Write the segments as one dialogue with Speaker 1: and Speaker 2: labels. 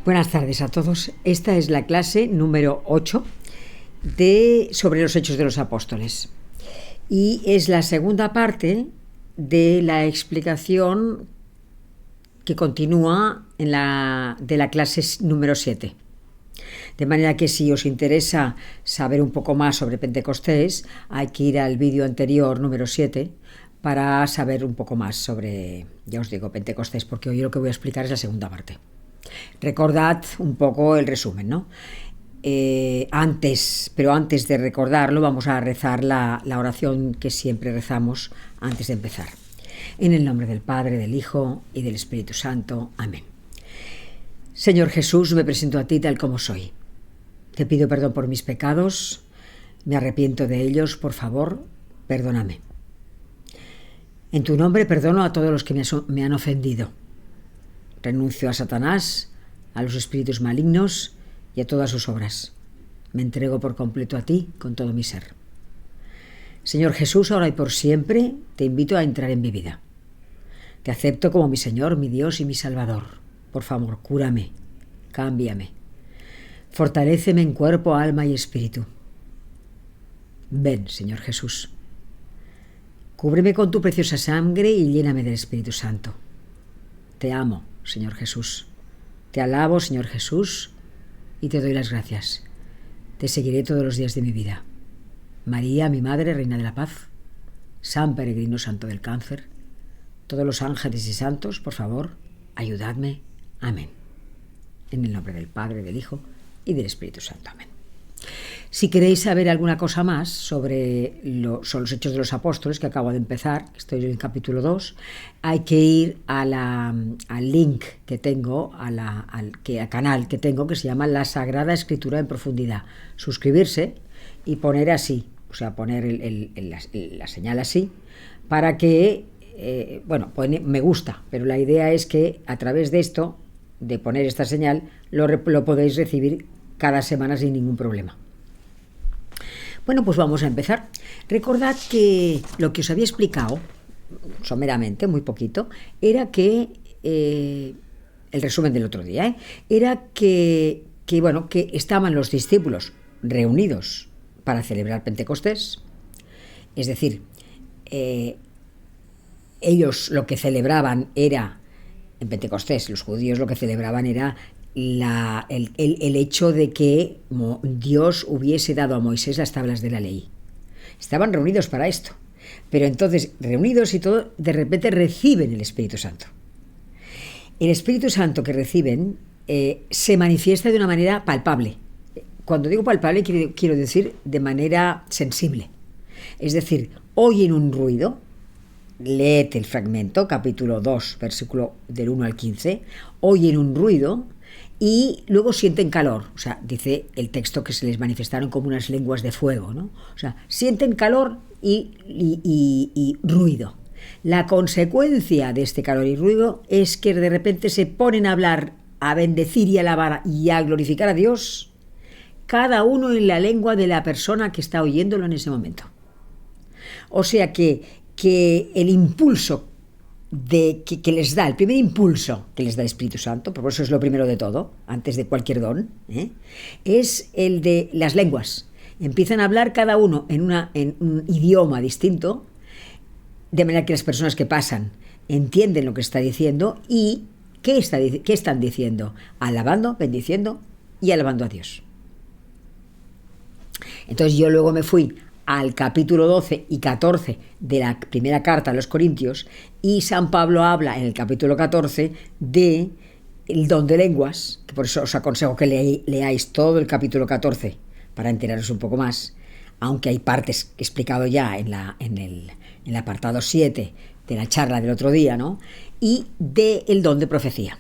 Speaker 1: Buenas tardes a todos. Esta es la clase número 8 sobre los Hechos de los Apóstoles. Y es la segunda parte de la explicación que continúa de la clase número 7. De manera que si os interesa saber un poco más sobre Pentecostés, hay que ir al vídeo anterior, número 7, para saber un poco más sobre, ya os digo, Pentecostés, porque hoy lo que voy a explicar es la segunda parte. Recordad un poco el resumen, ¿no? Antes de recordarlo, vamos a rezar la oración que siempre rezamos antes de empezar. En el nombre del Padre, del Hijo y del Espíritu Santo. Amén. Señor Jesús, me presento a ti tal como soy. Te pido perdón por mis pecados, me arrepiento de ellos, por favor, perdóname. En tu nombre perdono a todos los que me han ofendido. Renuncio a Satanás, a los espíritus malignos y a todas sus obras. Me entrego por completo a ti con todo mi ser. Señor Jesús, ahora y por siempre te invito a entrar en mi vida. Te acepto como mi Señor, mi Dios y mi Salvador. Por favor, cúrame, cámbiame. Fortaléceme en cuerpo, alma y espíritu. Ven, Señor Jesús. Cúbreme con tu preciosa sangre y lléname del Espíritu Santo. Te amo, Señor Jesús. Te alabo, Señor Jesús, y te doy las gracias. Te seguiré todos los días de mi vida. María, mi Madre, Reina de la Paz, San Peregrino Santo del Cáncer, todos los ángeles y santos, por favor, ayudadme. Amén. En el nombre del Padre, del Hijo y del Espíritu Santo. Amén. Si queréis saber alguna cosa más sobre son los Hechos de los Apóstoles, que acabo de empezar, estoy en el capítulo 2, hay que ir al link que tengo, al canal que tengo, que se llama La Sagrada Escritura en Profundidad. Suscribirse y poner así, o sea, poner la señal así, para que, me gusta, pero la idea es que a través de esto, de poner esta señal, lo podéis recibir cada semana sin ningún problema. Bueno, pues vamos a empezar. Recordad que lo que os había explicado, someramente, muy poquito, era que, el resumen del otro día, era que estaban los discípulos reunidos para celebrar Pentecostés, es decir, ellos lo que celebraban era, en Pentecostés, los judíos lo que celebraban era el hecho de que Dios hubiese dado a Moisés las tablas de la ley. Estaban reunidos para esto, pero entonces, reunidos y todo, de repente reciben el Espíritu Santo. El Espíritu Santo que reciben se manifiesta de una manera palpable. Cuando digo palpable, quiero decir de manera sensible. Es decir, oyen un ruido. Leed el fragmento, capítulo 2, versículo del 1 al 15. Oyen un ruido y luego sienten calor. O sea, dice el texto que se les manifestaron como unas lenguas de fuego, ¿no? O sea, sienten calor y ruido. La consecuencia de este calor y ruido es que de repente se ponen a hablar, a bendecir y a alabar y a glorificar a Dios, cada uno en la lengua de la persona que está oyéndolo en ese momento. O sea que el impulso que les da, el primer impulso que les da el Espíritu Santo, por eso es lo primero de todo, antes de cualquier don, es el de las lenguas. Empiezan a hablar cada uno en un idioma distinto, de manera que las personas que pasan entienden lo que está diciendo y ¿qué están diciendo? Alabando, bendiciendo y alabando a Dios. Entonces yo luego me fui al capítulo 12 y 14 de la primera carta a los Corintios, y San Pablo habla en el capítulo 14 de el don de lenguas, que por eso os aconsejo que leáis todo el capítulo 14 para enteraros un poco más, aunque hay partes que he explicado ya en el apartado 7 de la charla del otro día, ¿no? Y del don de profecía.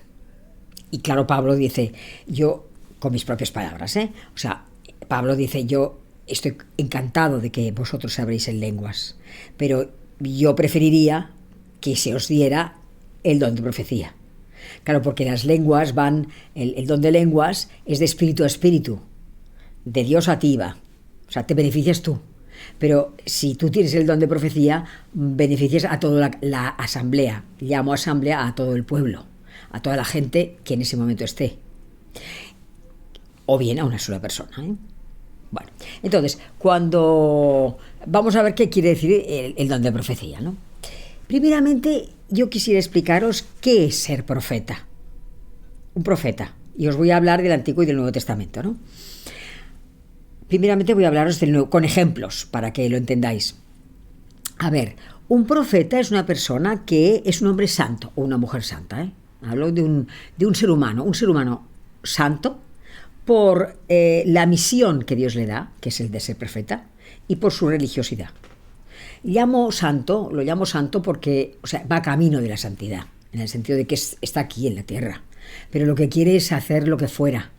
Speaker 1: Y claro, Pablo dice, yo, con mis propias palabras, o sea, Pablo dice, yo estoy encantado de que vosotros sabréis en lenguas, pero yo preferiría que se os diera el don de profecía. Claro, porque las lenguas el don de lenguas es de espíritu a espíritu, de Dios a ti va, o sea, te beneficias tú. Pero si tú tienes el don de profecía, beneficias a toda la asamblea. Llamo asamblea a todo el pueblo, a toda la gente que en ese momento esté. O bien a una sola persona, ¿eh? Bueno, entonces, cuando vamos a ver qué quiere decir el don de profecía, ¿no? Primeramente, yo quisiera explicaros qué es ser profeta. Un profeta. Y os voy a hablar del Antiguo y del Nuevo Testamento, ¿no? Primeramente voy a hablaros del Nuevo, con ejemplos, para que lo entendáis. A ver, un profeta es una persona que es un hombre santo o una mujer santa, ¿eh? Hablo de un ser humano santo, por la misión que Dios le da, que es el de ser profeta, y por su religiosidad. Lo llamo santo porque, o sea, va camino de la santidad, en el sentido de que está aquí en la tierra, pero lo que quiere es hacer lo que fuera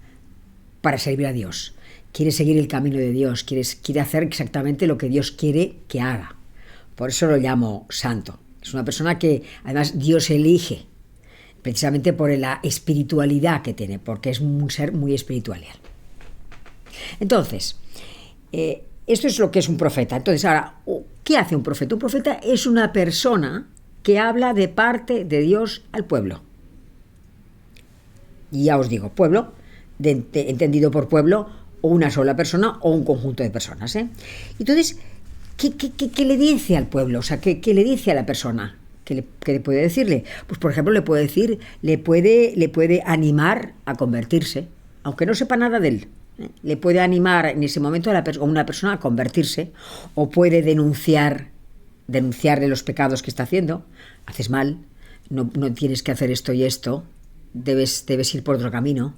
Speaker 1: para servir a Dios. Quiere seguir el camino de Dios, quiere hacer exactamente lo que Dios quiere que haga. Por eso lo llamo santo. Es una persona que además Dios elige, precisamente por la espiritualidad que tiene, porque es un ser muy espiritual. Entonces, esto es lo que es un profeta. Entonces, ahora, ¿qué hace un profeta? Un profeta es una persona que habla de parte de Dios al pueblo. Y ya os digo, pueblo, entendido por pueblo, o una sola persona o un conjunto de personas, ¿eh? Entonces, ¿qué le dice al pueblo? O sea, ¿qué le dice a la persona? ¿Qué le puede decirle? Pues, por ejemplo, le puede animar a convertirse, aunque no sepa nada de él. Le puede animar en ese momento a una persona a convertirse, o puede denunciarle los pecados que está haciendo. Haces mal, no tienes que hacer esto y esto, debes ir por otro camino.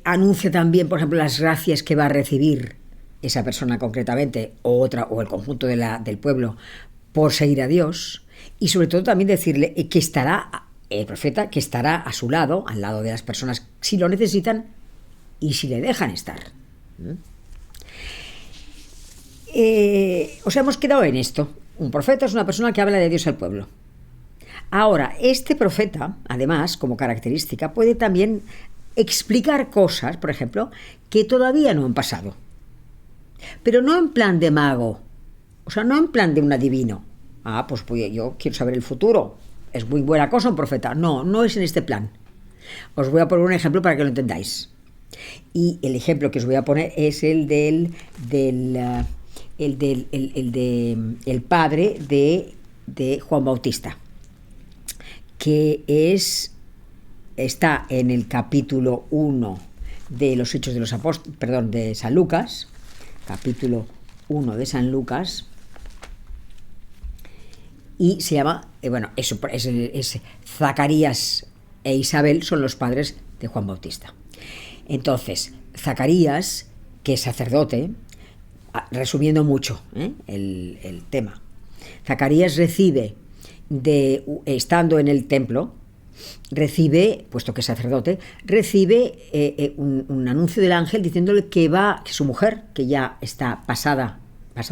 Speaker 1: Anuncia también, por ejemplo, las gracias que va a recibir esa persona concretamente, o el conjunto del pueblo, por seguir a Dios. Y sobre todo también decirle que el profeta que estará a su lado, al lado de las personas si lo necesitan y si le dejan estar. Os hemos quedado en esto. Un profeta es una persona que habla de Dios al pueblo. Ahora, este profeta, además, como característica, puede también explicar cosas, por ejemplo, que todavía no han pasado. Pero no en plan de mago, o sea, no en plan de un adivino. Pues yo quiero saber el futuro. Es muy buena cosa un profeta. No es en este plan. Os voy a poner un ejemplo para que lo entendáis. Y el ejemplo que os voy a poner es el del padre de Juan Bautista, que está en el capítulo 1 de los Hechos de los Apóstoles, de San Lucas, capítulo 1 de San Lucas. Y se llama, Zacarías e Isabel son los padres de Juan Bautista. Entonces, Zacarías, que es sacerdote, resumiendo mucho el tema, Zacarías estando en el templo, puesto que es sacerdote, recibe un anuncio del ángel diciéndole que su mujer, que ya está pasado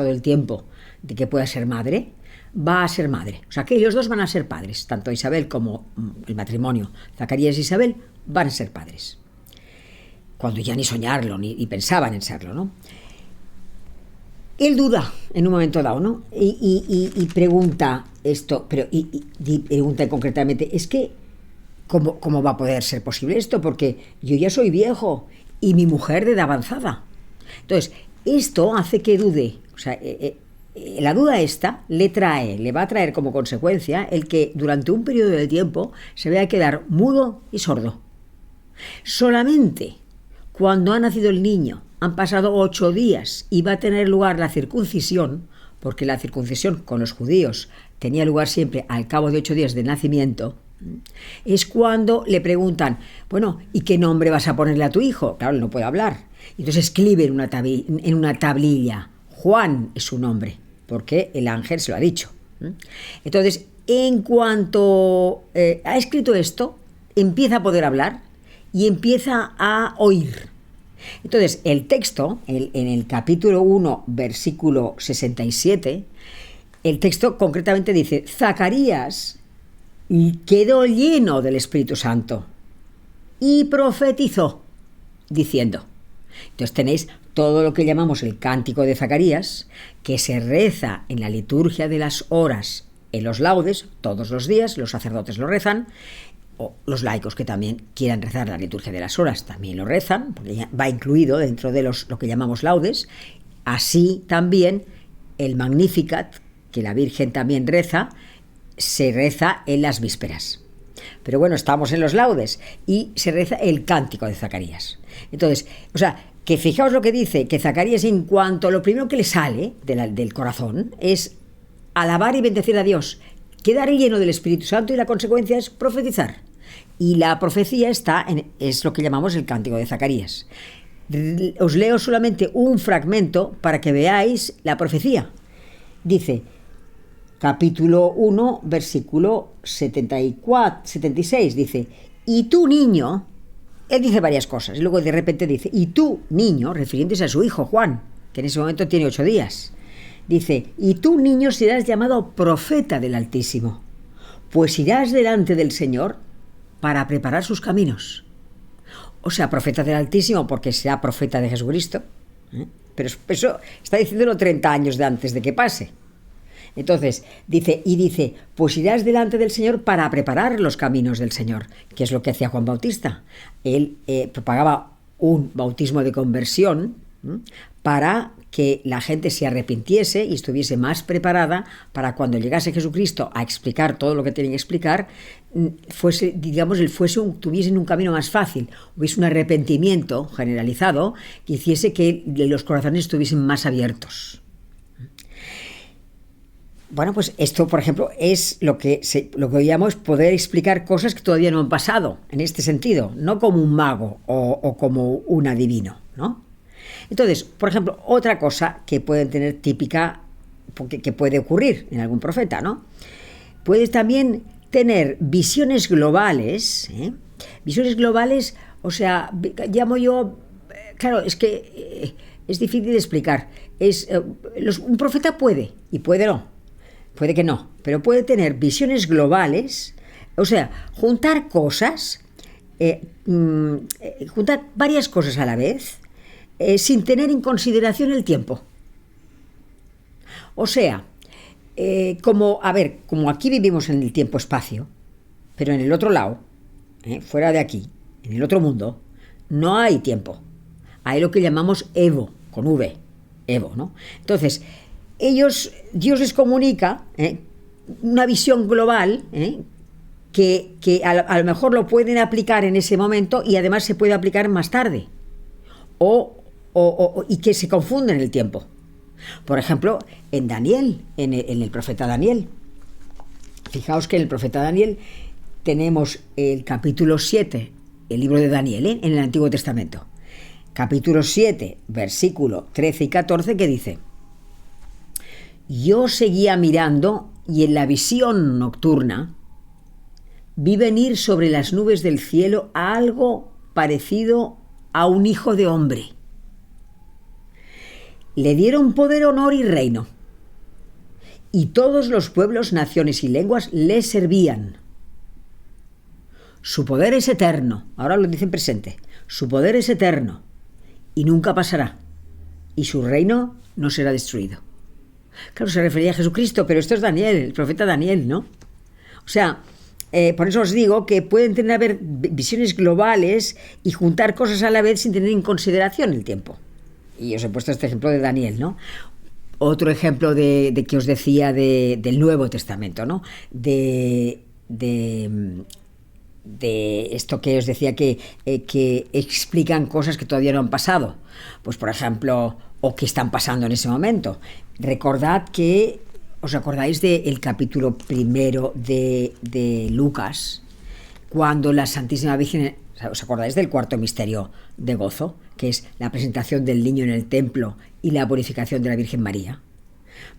Speaker 1: el tiempo de que pueda ser madre, va a ser madre. O sea, que ellos dos van a ser padres, tanto Isabel como el matrimonio, Zacarías y Isabel, van a ser padres. Cuando ya ni soñarlo, ni pensaban en serlo, ¿no? Él duda en un momento dado, ¿no? Y pregunta esto, pregunta concretamente, es que, ¿cómo va a poder ser posible esto? Porque yo ya soy viejo y mi mujer de edad avanzada. Entonces, esto hace que dude. O sea, la duda esta le va a traer como consecuencia el que durante un periodo de tiempo se vaya a quedar mudo y sordo. Solamente cuando ha nacido el niño, han pasado 8 días y va a tener lugar la circuncisión, porque la circuncisión con los judíos tenía lugar siempre al cabo de 8 días de nacimiento, es cuando le preguntan, bueno, ¿y qué nombre vas a ponerle a tu hijo? Claro, él no puede hablar. Entonces escribe en una tablilla, Juan es su nombre, porque el ángel se lo ha dicho. Entonces, en cuanto ha escrito esto, empieza a poder hablar y empieza a oír. Entonces, el texto, en el capítulo 1, versículo 67, el texto concretamente dice, Zacarías quedó lleno del Espíritu Santo y profetizó, diciendo. Entonces tenéis todo lo que llamamos el cántico de Zacarías, que se reza en la liturgia de las horas, en los laudes, todos los días, los sacerdotes lo rezan, o los laicos que también quieran rezar la liturgia de las horas, también lo rezan, porque ya va incluido dentro de lo que llamamos laudes. Así también el Magnificat, que la Virgen también reza, se reza en las vísperas. Pero bueno, estamos en los laudes y se reza el cántico de Zacarías. Entonces, o sea, que fijaos lo que dice, que Zacarías, en cuanto lo primero que le sale del corazón es alabar y bendecir a Dios, quedar lleno del Espíritu Santo, y la consecuencia es profetizar. Y la profecía es lo que llamamos el cántico de Zacarías. Os leo solamente un fragmento para que veáis la profecía. Dice, capítulo 1, versículo 76, dice, y tú, niño, él dice varias cosas, y luego de repente dice, y tú, niño, refiriéndose a su hijo Juan, que en ese momento tiene 8 días, dice, y tú, niño, serás llamado profeta del Altísimo, pues irás delante del Señor para preparar sus caminos. O sea, profeta del Altísimo porque será profeta de Jesucristo, pero eso está diciéndolo 30 años de antes de que pase. Entonces, dice, pues irás delante del Señor para preparar los caminos del Señor, que es lo que hacía Juan Bautista. Él propagaba un bautismo de conversión para que la gente se arrepintiese y estuviese más preparada para cuando llegase Jesucristo a explicar todo lo que tenía que explicar, tuviesen un camino más fácil, hubiese un arrepentimiento generalizado que hiciese que los corazones estuviesen más abiertos. Bueno, pues esto, por ejemplo, es lo que llamamos poder explicar cosas que todavía no han pasado, en este sentido, no como un mago o como un adivino, ¿no? Entonces, por ejemplo, otra cosa que pueden tener típica, que puede ocurrir en algún profeta, ¿no? Puedes también tener visiones globales, visiones globales, o sea, llamo yo, claro, es que es difícil de explicar. Un profeta puede, y puede no. Puede que no, pero puede tener visiones globales, o sea, juntar cosas, juntar varias cosas a la vez, sin tener en consideración el tiempo. O sea, como aquí vivimos en el tiempo-espacio, pero en el otro lado, fuera de aquí, en el otro mundo, no hay tiempo. Hay lo que llamamos Evo, con V, Evo, ¿no? Entonces, Dios les comunica una visión global que a lo mejor lo pueden aplicar en ese momento y además se puede aplicar más tarde y que se confunden en el tiempo. Por ejemplo, en Daniel, en el profeta Daniel. Fijaos que en el profeta Daniel tenemos el capítulo 7, el libro de Daniel, en el Antiguo Testamento. Capítulo 7, versículo 13 y 14, que dice: yo seguía mirando y en la visión nocturna vi venir sobre las nubes del cielo a algo parecido a un hijo de hombre. Le dieron poder, honor y reino, y todos los pueblos, naciones y lenguas le servían. Su poder es eterno, ahora lo dice en presente, su poder es eterno y nunca pasará, y su reino no será destruido. Claro, se refería a Jesucristo, pero esto es Daniel, el profeta Daniel, ¿no? O sea, por eso os digo que pueden haber visiones globales y juntar cosas a la vez sin tener en consideración el tiempo. Y os he puesto este ejemplo de Daniel, ¿no? Otro ejemplo de que os decía del Nuevo Testamento, ¿no? De esto que os decía que explican cosas que todavía no han pasado. Pues, por ejemplo, o que están pasando en ese momento. Recordad que, ¿os acordáis del capítulo 1 de Lucas? Cuando la Santísima Virgen, ¿os acordáis del cuarto misterio de gozo? Que es la presentación del niño en el templo y la purificación de la Virgen María.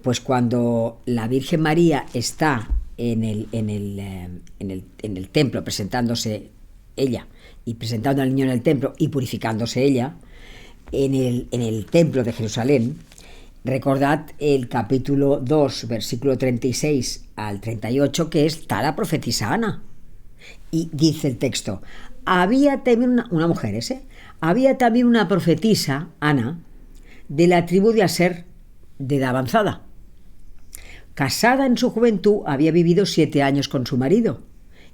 Speaker 1: Pues cuando la Virgen María está en el templo presentándose ella y presentando al niño en el templo y purificándose ella, en el templo de Jerusalén, recordad el capítulo 2, versículo 36 al 38, que está la profetisa Ana. Y dice el texto, había también una mujer, había también una profetisa, Ana, de la tribu de Aser, de edad avanzada. Casada en su juventud, había vivido 7 años con su marido,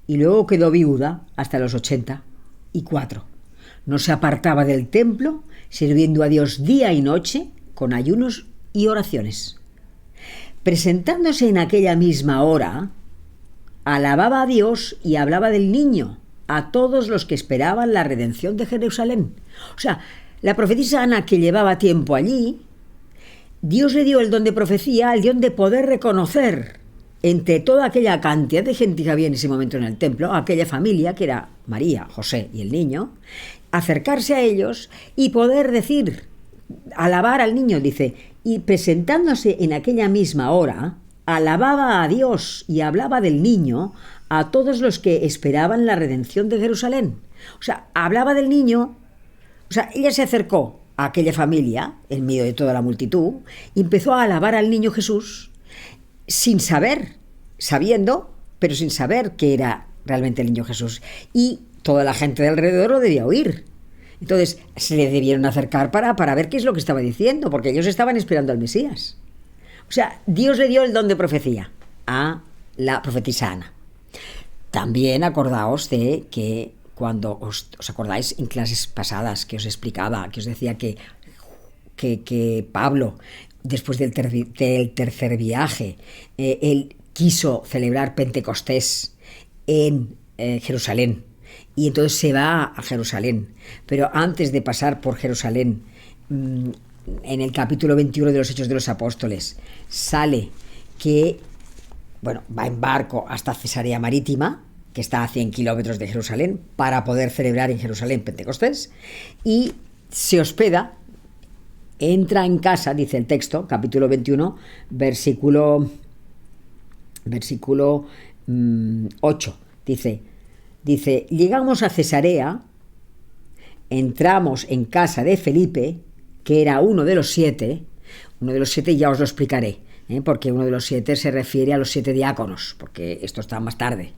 Speaker 1: y luego quedó viuda hasta los 84. No se apartaba del templo, sirviendo a Dios día y noche con ayunos y oraciones. Presentándose en aquella misma hora, alababa a Dios y hablaba del niño a todos los que esperaban la redención de Jerusalén. O sea, la profetisa Ana, que llevaba tiempo allí, Dios le dio el don de profecía, el don de poder reconocer entre toda aquella cantidad de gente que había en ese momento en el templo, aquella familia que era María, José y el niño, acercarse a ellos y poder decir, alabar al niño, dice, y presentándose en aquella misma hora, alababa a Dios y hablaba del niño a todos los que esperaban la redención de Jerusalén. O sea, hablaba del niño, o sea, ella se acercó a aquella familia, en medio de toda la multitud, y empezó a alabar al niño Jesús, sin saber, sabiendo, pero sin saber que era realmente el niño Jesús. Y toda la gente de alrededor lo debía oír. Entonces se le debieron acercar para ver qué es lo que estaba diciendo, porque ellos estaban esperando al Mesías. O sea, Dios le dio el don de profecía a la profetisa Ana. También acordaos de que cuando os acordáis en clases pasadas que os explicaba, que os decía que Pablo, después del tercer viaje, él quiso celebrar Pentecostés en Jerusalén. Y entonces se va a Jerusalén. Pero antes de pasar por Jerusalén, en el capítulo 21 de los Hechos de los Apóstoles, sale que, bueno, va en barco hasta Cesarea Marítima, que está a 100 kilómetros de Jerusalén, para poder celebrar en Jerusalén Pentecostés, y se hospeda, entra en casa, dice el texto, capítulo 21, versículo 8, dice, llegamos a Cesarea, entramos en casa de Felipe, que era uno de los siete ya os lo explicaré, porque uno de los 7 se refiere a los 7 diáconos, porque esto está más tarde,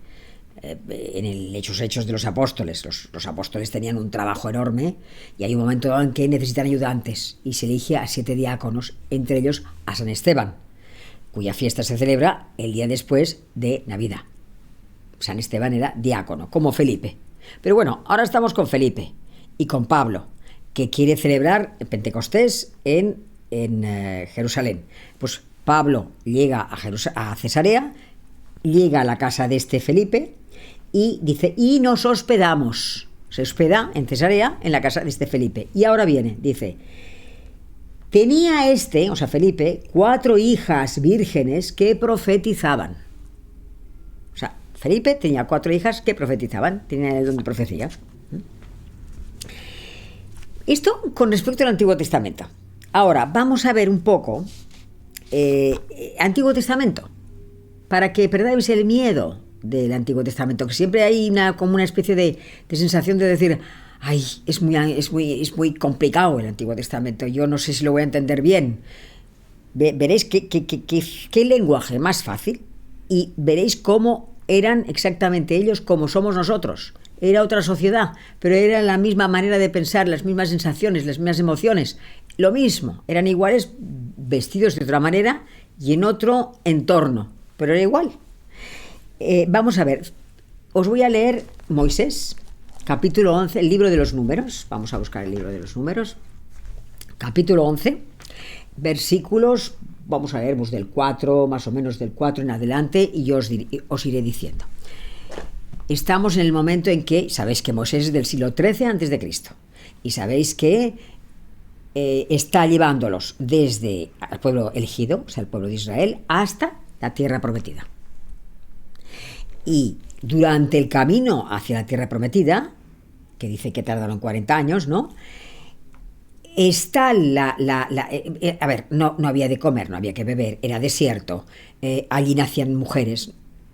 Speaker 1: en el Hechos de los Apóstoles. Los apóstoles tenían un trabajo enorme y hay un momento en que necesitan ayudantes y se elige a 7 diáconos, entre ellos a San Esteban, cuya fiesta se celebra el día después de Navidad. San Esteban era diácono, como Felipe. Pero bueno, ahora estamos con Felipe y con Pablo, que quiere celebrar el Pentecostés en Jerusalén. Pues Pablo llega a Cesarea, llega a la casa de este Felipe y dice, y nos hospedamos. Se hospeda en Cesarea, en la casa de este Felipe. Y ahora viene, dice, tenía o sea, Felipe, 4 hijas vírgenes que profetizaban. O sea, Felipe tenía 4 hijas que profetizaban, tenían el don de profecía. Esto con respecto al Antiguo Testamento. Ahora, vamos a ver un poco Antiguo Testamento, para que perdáis el miedo del Antiguo Testamento, que siempre hay como una especie de sensación de decir, ay, es muy complicado el Antiguo Testamento, yo no sé si lo voy a entender bien. Veréis qué lenguaje más fácil, y veréis cómo eran exactamente ellos como somos nosotros. Era otra sociedad, pero era la misma manera de pensar, las mismas sensaciones, las mismas emociones, lo mismo, eran iguales, vestidos de otra manera y en otro entorno, pero era igual. Vamos a ver, os voy a leer Moisés, capítulo 11, el libro de los números. Vamos a buscar el libro de los números, capítulo 11, versículos, vamos a leer pues del 4, más o menos del 4 en adelante, y yo os iré diciendo. Estamos en el momento en que, sabéis que Moisés es del siglo XIII a.C., y sabéis que está llevándolos desde el pueblo elegido, o sea, el pueblo de Israel, hasta la tierra prometida. Y durante el camino hacia la tierra prometida, que dice que tardaron 40 años, ¿no? Está a ver, no había de comer, no había que beber, era desierto, allí nacían mujeres,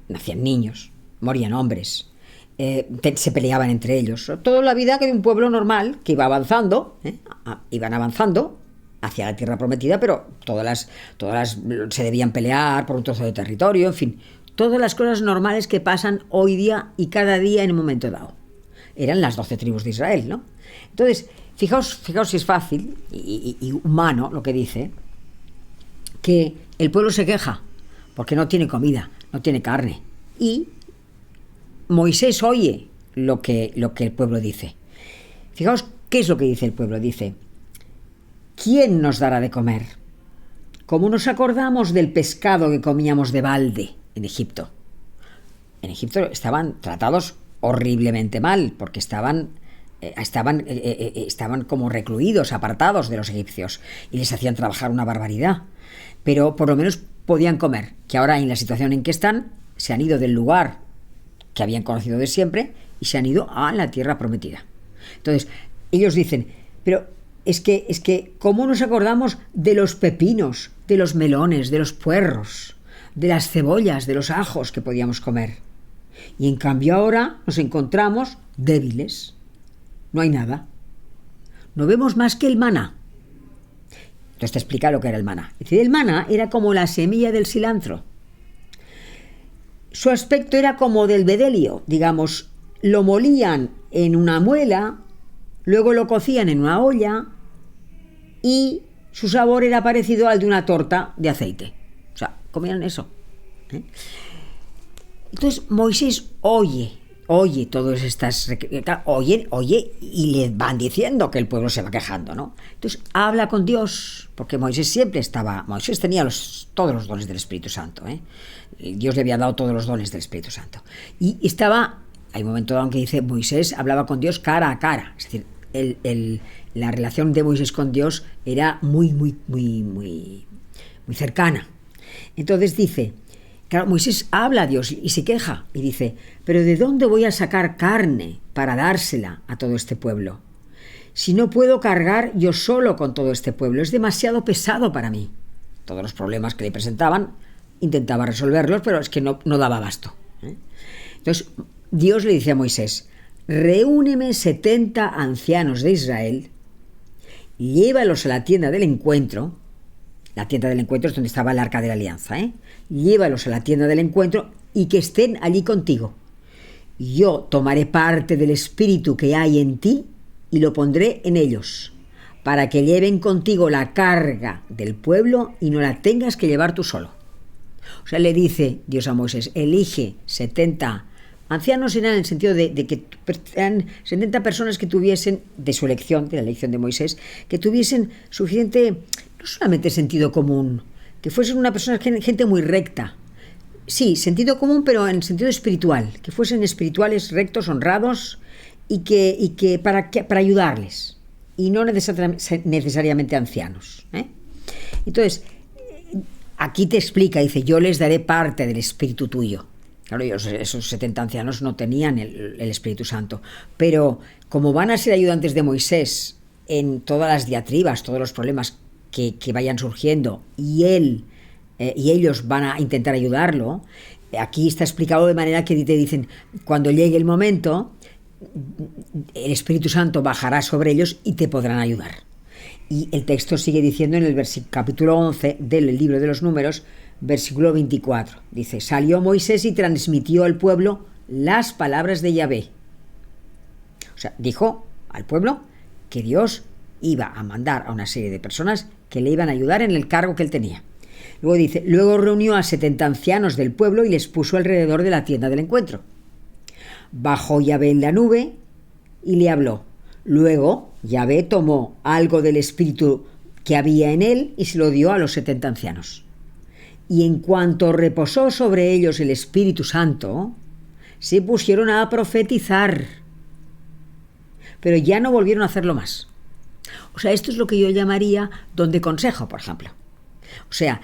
Speaker 1: nacían niños, morían hombres, se peleaban entre ellos. Toda la vida que de un pueblo normal que iba avanzando, iban avanzando hacia la tierra prometida, pero todas las se debían pelear por un trozo de territorio, en fin, todas las cosas normales que pasan hoy día y cada día en un momento dado. Eran las 12 tribus de Israel, ¿no? Entonces, fijaos si es fácil y humano lo que dice, que el pueblo se queja porque no tiene comida, no tiene carne, y Moisés oye lo que el pueblo dice. Fijaos qué es lo que dice el pueblo. Dice: ¿quién nos dará de comer? Como nos acordamos del pescado que comíamos de balde en Egipto. En Egipto estaban tratados horriblemente mal, porque estaban como recluidos, apartados de los egipcios, y les hacían trabajar una barbaridad. Pero por lo menos podían comer, que ahora en la situación en que están, se han ido del lugar que habían conocido de siempre y se han ido a la tierra prometida. Entonces, ellos dicen: pero es que ¿cómo nos acordamos de los pepinos, de los melones, de los puerros, de las cebollas, de los ajos que podíamos comer? Y en cambio ahora nos encontramos débiles. No hay nada. No vemos más que el maná. Entonces te explica lo que era el maná. Es decir, el maná era como la semilla del cilantro. Su aspecto era como del bedelio, digamos. Lo molían en una muela, luego lo cocían en una olla y su sabor era parecido al de una torta de aceite. O sea, comían eso. Entonces Moisés oye todas estas, oye y le van diciendo que el pueblo se va quejando, ¿no? Entonces habla con Dios, porque Moisés tenía todos los dones del Espíritu Santo, Dios le había dado todos los dones del Espíritu Santo. Y hay un momento en que dice: Moisés hablaba con Dios cara a cara. Es decir, la relación de Moisés con Dios era muy, muy, muy, muy, muy cercana. Entonces dice, claro, Moisés habla a Dios y se queja y dice: pero ¿de dónde voy a sacar carne para dársela a todo este pueblo? Si no puedo cargar yo solo con todo este pueblo, es demasiado pesado para mí. Todos los problemas que le presentaban intentaba resolverlos, pero es que no daba abasto. Entonces Dios le dice a Moisés: reúneme 70 ancianos de Israel, llévalos a la tienda del encuentro. La tienda del encuentro es donde estaba el arca de la alianza, Llévalos a la tienda del encuentro y que estén allí contigo. Yo tomaré parte del espíritu que hay en ti y lo pondré en ellos, para que lleven contigo la carga del pueblo y no la tengas que llevar tú solo. O sea, le dice Dios a Moisés: elige 70 ancianos, en el sentido de que eran 70 personas que tuviesen, de su elección, de la elección de Moisés, que tuviesen suficiente, no solamente sentido común, que fuesen una persona, gente muy recta. Sí, sentido común, pero en sentido espiritual, que fuesen espirituales, rectos, honrados, y que para ayudarles, y no necesariamente ancianos. Entonces, aquí te explica, dice: yo les daré parte del espíritu tuyo. Claro, esos 70 ancianos no tenían el Espíritu Santo, pero como van a ser ayudantes de Moisés en todas las diatribas, todos los problemas que vayan surgiendo, y ellos van a intentar ayudarlo, aquí está explicado de manera que te dicen: cuando llegue el momento, el Espíritu Santo bajará sobre ellos y te podrán ayudar. Y el texto sigue diciendo en el capítulo 11 del libro de los Números, versículo 24, dice: salió Moisés y transmitió al pueblo las palabras de Yahvé. O sea, dijo al pueblo que Dios iba a mandar a una serie de personas que le iban a ayudar en el cargo que él tenía. Luego dice: luego reunió a 70 ancianos del pueblo y les puso alrededor de la tienda del encuentro. Bajó Yahvé en la nube y le habló. Luego Yahvé tomó algo del espíritu que había en él y se lo dio a los 70 ancianos. Y en cuanto reposó sobre ellos el Espíritu Santo, se pusieron a profetizar, pero ya no volvieron a hacerlo más. O sea, esto es lo que yo llamaría don de consejo, por ejemplo. O sea,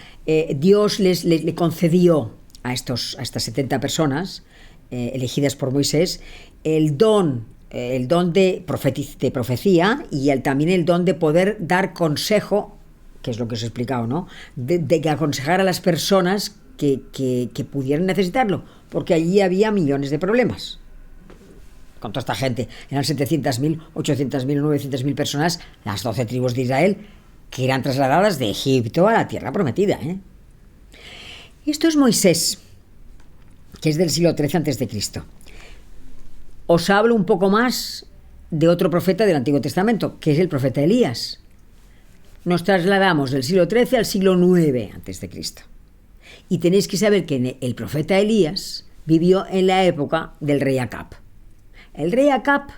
Speaker 1: Dios le concedió a estas 70 personas elegidas por Moisés el don de profecía y también el don de poder dar consejo, que es lo que os he explicado, ¿no? De aconsejar a las personas que pudieran necesitarlo, porque allí había millones de problemas. Con toda esta gente, eran 700.000, 800.000, 900.000 personas, las 12 tribus de Israel, que eran trasladadas de Egipto a la tierra prometida. Esto es Moisés, que es del siglo XIII a.C. Os hablo un poco más de otro profeta del Antiguo Testamento, que es el profeta Elías. Nos trasladamos del siglo XIII al siglo IX a.C. Y tenéis que saber que el profeta Elías vivió en la época del rey Acab. El rey Acab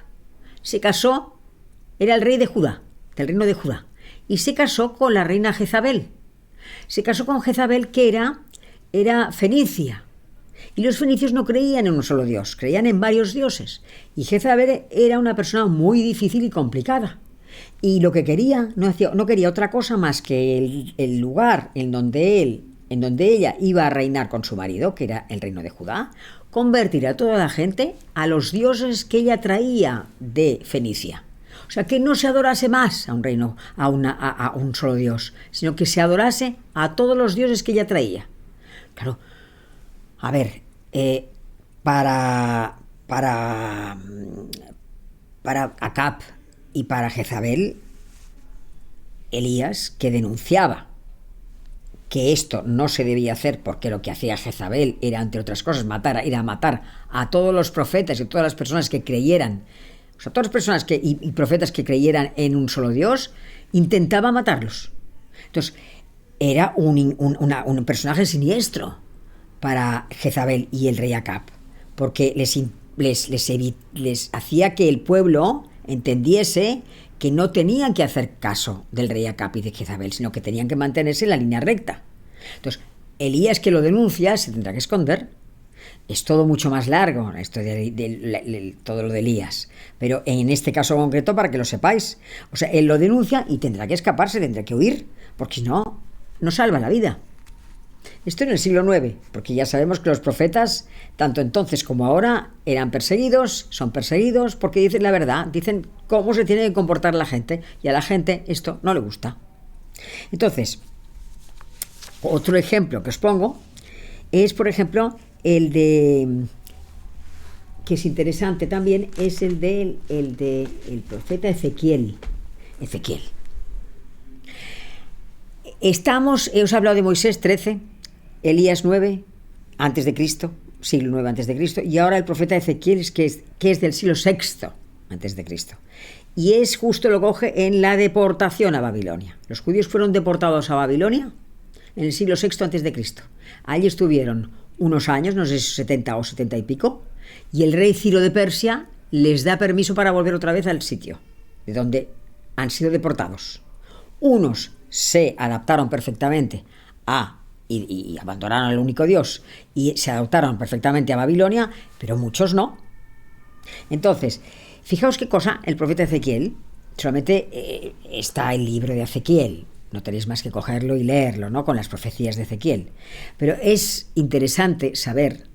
Speaker 1: se casó, era el rey de Judá, del reino de Judá, y se casó con la reina Jezabel. Se casó con Jezabel, que era fenicia. Y los fenicios no creían en un solo dios, creían en varios dioses. Y Jezabel era una persona muy difícil y complicada. Y lo que quería, no quería otra cosa más que el lugar en donde ella iba a reinar con su marido, que era el reino de Judá, convertir a toda la gente a los dioses que ella traía de Fenicia. O sea, que no se adorase más a un reino, a un solo dios, sino que se adorase a todos los dioses que ella traía. Claro, a ver, para Acab y para Jezabel, Elías, que denunciaba que esto no se debía hacer porque lo que hacía Jezabel era, entre otras cosas, matar a todos los profetas y todas las personas que creyeran, o sea, todas las personas y profetas que creyeran en un solo Dios, intentaba matarlos. Entonces, era un personaje siniestro para Jezabel y el rey Acab, porque les hacía que el pueblo entendiese que no tenían que hacer caso del rey Acab y de Jezabel, sino que tenían que mantenerse en la línea recta. Entonces, Elías, que lo denuncia, se tendrá que esconder. Es todo mucho más largo, esto todo lo de Elías, pero en este caso concreto, para que lo sepáis, o sea, él lo denuncia y tendrá que escaparse, tendrá que huir, porque si no, no salva la vida. Esto en el siglo IX, porque ya sabemos que los profetas, tanto entonces como ahora, son perseguidos porque dicen la verdad, dicen cómo se tiene que comportar la gente, y a la gente esto no le gusta. Entonces, otro ejemplo que os pongo es, por ejemplo, que es interesante también, es el del profeta Ezequiel. Os he hablado de Moisés 13, Elías 9, antes de Cristo, siglo 9 antes de Cristo, y ahora el profeta Ezequiel, que es del siglo VI antes de Cristo. Y es justo lo coge en la deportación a Babilonia. Los judíos fueron deportados a Babilonia en el siglo VI antes de Cristo. Allí estuvieron unos años, no sé si 70 o 70 y pico, y el rey Ciro de Persia les da permiso para volver otra vez al sitio de donde han sido deportados. Unos se adaptaron perfectamente y abandonaron al único Dios y se adaptaron perfectamente a Babilonia, pero muchos no. Entonces, fijaos qué cosa, el profeta Ezequiel, solamente está el libro de Ezequiel, no tenéis más que cogerlo y leerlo, ¿no?, con las profecías de Ezequiel. Pero es interesante saber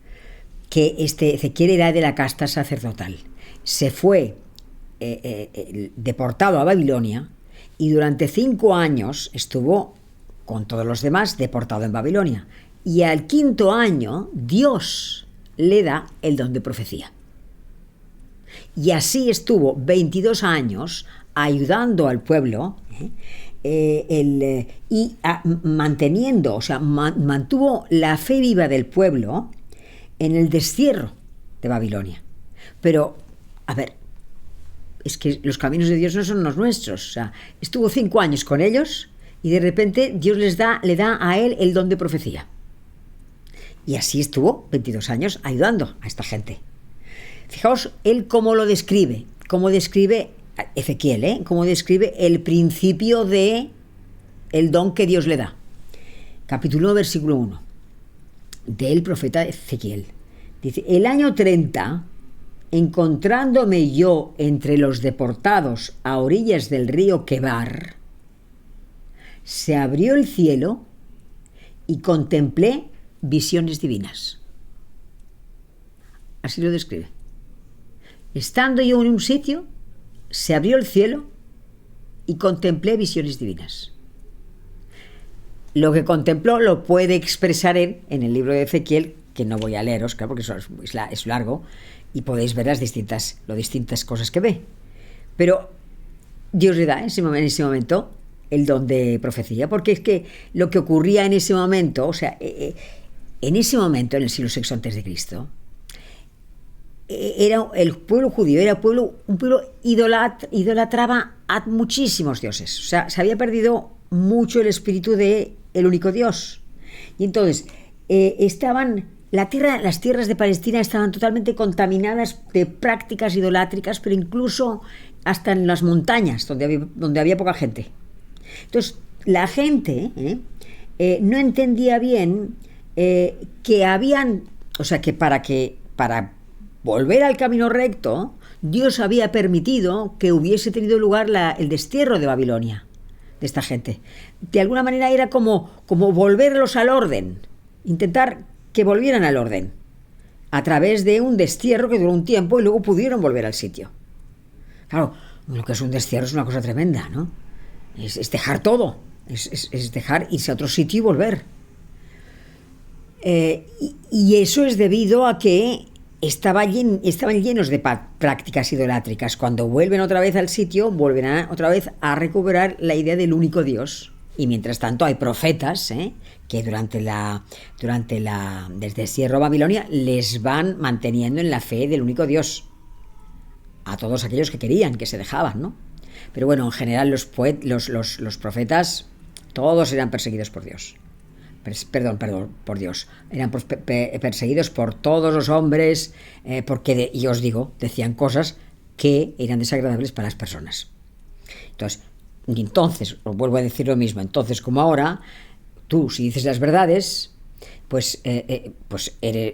Speaker 1: que este Ezequiel era de la casta sacerdotal. Se fue deportado a Babilonia y durante 5 años estuvo con todos los demás deportado en Babilonia. Y al 5.º año Dios le da el don de profecía. Y así estuvo 22 años ayudando al pueblo, manteniendo, o sea, mantuvo la fe viva del pueblo en el destierro de Babilonia. Pero, a ver, es que los caminos de Dios no son los nuestros. O sea, estuvo 5 años con ellos y de repente Dios le da a él el don de profecía. Y así estuvo 22 años ayudando a esta gente. Fijaos él cómo lo describe, cómo describe Ezequiel, cómo describe el principio de el don que Dios le da. Capítulo 1, versículo 1 del profeta Ezequiel. Dice: el año 30, encontrándome yo entre los deportados a orillas del río Quebar, se abrió el cielo y contemplé visiones divinas. Así lo describe. Estando yo en un sitio, se abrió el cielo y contemplé visiones divinas. Lo que contempló lo puede expresar en el libro de Ezequiel, que no voy a leeros, claro, porque eso es largo, y podéis ver las distintas cosas que ve. Pero Dios le da en ese momento el don de profecía, porque es que lo que ocurría en ese momento, o sea, en ese momento, en el siglo VI antes de Cristo, el pueblo judío un pueblo idolatraba a muchísimos dioses. O sea, se había perdido mucho el espíritu de el único Dios. Y entonces estaban las tierras de Palestina estaban totalmente contaminadas de prácticas idolátricas, pero incluso hasta en las montañas, donde había poca gente. Entonces, la gente no entendía bien que habían, o sea, que para volver al camino recto, Dios había permitido que hubiese tenido lugar el destierro de Babilonia, de esta gente. De alguna manera era como volverlos al orden, intentar que volvieran al orden, a través de un destierro que duró un tiempo y luego pudieron volver al sitio. Claro, lo que es un destierro es una cosa tremenda, ¿no? Es dejar todo, es dejar irse a otro sitio y volver. Y eso es debido a que estaban llenos de prácticas idolátricas. Cuando vuelven otra vez al sitio, vuelven otra vez a recuperar la idea del único Dios. Y mientras tanto hay profetas que durante el destierro a Babilonia les van manteniendo en la fe del único Dios. A todos aquellos que querían, que se dejaban, ¿no? Pero bueno, en general los profetas, todos eran perseguidos por Dios. Perdón, por Dios. Eran perseguidos por todos los hombres, porque, y os digo, decían cosas que eran desagradables para las personas. Entonces, os vuelvo a decir lo mismo, entonces como ahora, tú si dices las verdades, pues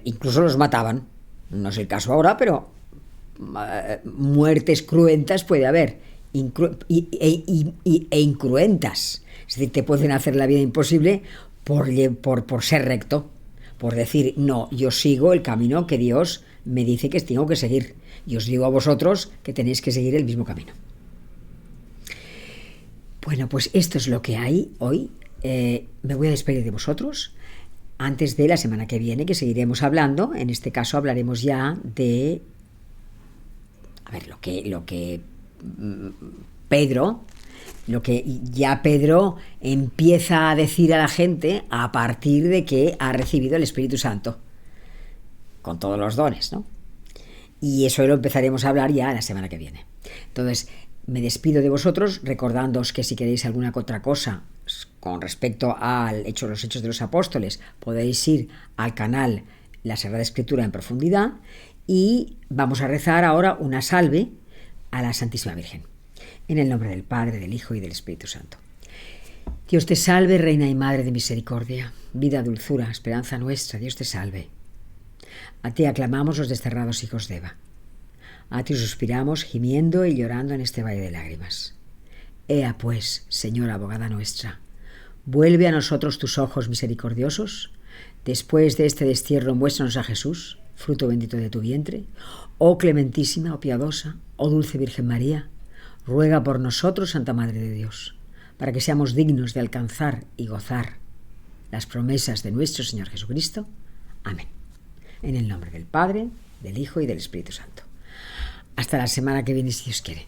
Speaker 1: incluso los mataban. No es el caso ahora, pero muertes cruentas puede haber, e incruentas. Es decir, te pueden hacer la vida imposible por ser recto, por decir, no, yo sigo el camino que Dios me dice que tengo que seguir. Y os digo a vosotros que tenéis que seguir el mismo camino. Bueno, pues esto es lo que hay hoy. Me voy a despedir de vosotros antes de la semana que viene, que seguiremos hablando. En este caso hablaremos ya de lo que Pedro empieza a decir a la gente a partir de que ha recibido el Espíritu Santo, con todos los dones, ¿no? Y eso lo empezaremos a hablar ya la semana que viene. Entonces, me despido de vosotros recordándoos que si queréis alguna otra cosa con respecto a los Hechos de los Apóstoles, podéis ir al canal La Sagrada Escritura en Profundidad, y vamos a rezar ahora una salve a la Santísima Virgen. En el nombre del Padre, del Hijo y del Espíritu Santo. Dios te salve, Reina y Madre de misericordia, vida, dulzura, esperanza nuestra, Dios te salve. A ti aclamamos los desterrados hijos de Eva. A ti suspiramos, gimiendo y llorando en este valle de lágrimas. Ea pues, Señora abogada nuestra, vuelve a nosotros tus ojos misericordiosos. Después de este destierro, muéstranos a Jesús, fruto bendito de tu vientre. Oh clementísima, oh piadosa, oh dulce Virgen María, ruega por nosotros, Santa Madre de Dios, para que seamos dignos de alcanzar y gozar las promesas de nuestro Señor Jesucristo. Amén. En el nombre del Padre, del Hijo y del Espíritu Santo. Hasta la semana que viene, si Dios quiere.